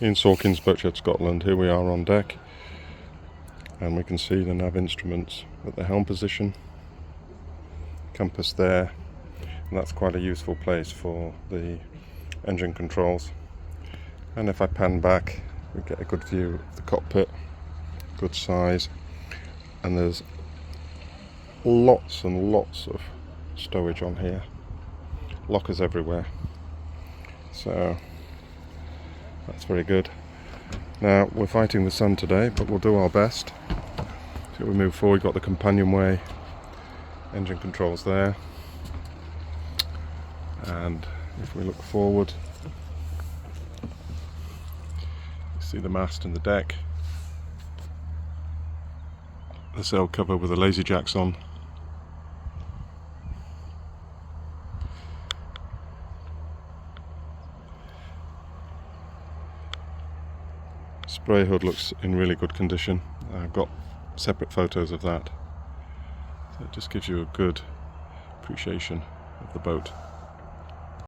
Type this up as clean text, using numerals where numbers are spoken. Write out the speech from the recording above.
In Sawkins, Boatshed, Scotland. Here we are on deck, and we can see the nav instruments at the helm position, compass there, and that's quite a useful place for the engine controls. And if I pan back, we get a good view of the cockpit, good size, and there's lots and lots of stowage on here, lockers everywhere, so that's very good. Now we're fighting the sun today, but we'll do our best. So we move forward, got the companionway, engine controls there, and if we look forward, you see the mast and the deck, the sail cover with the lazy jacks on. Spray hood looks in really good condition. I've got separate photos of that, so it just gives you a good appreciation of the boat.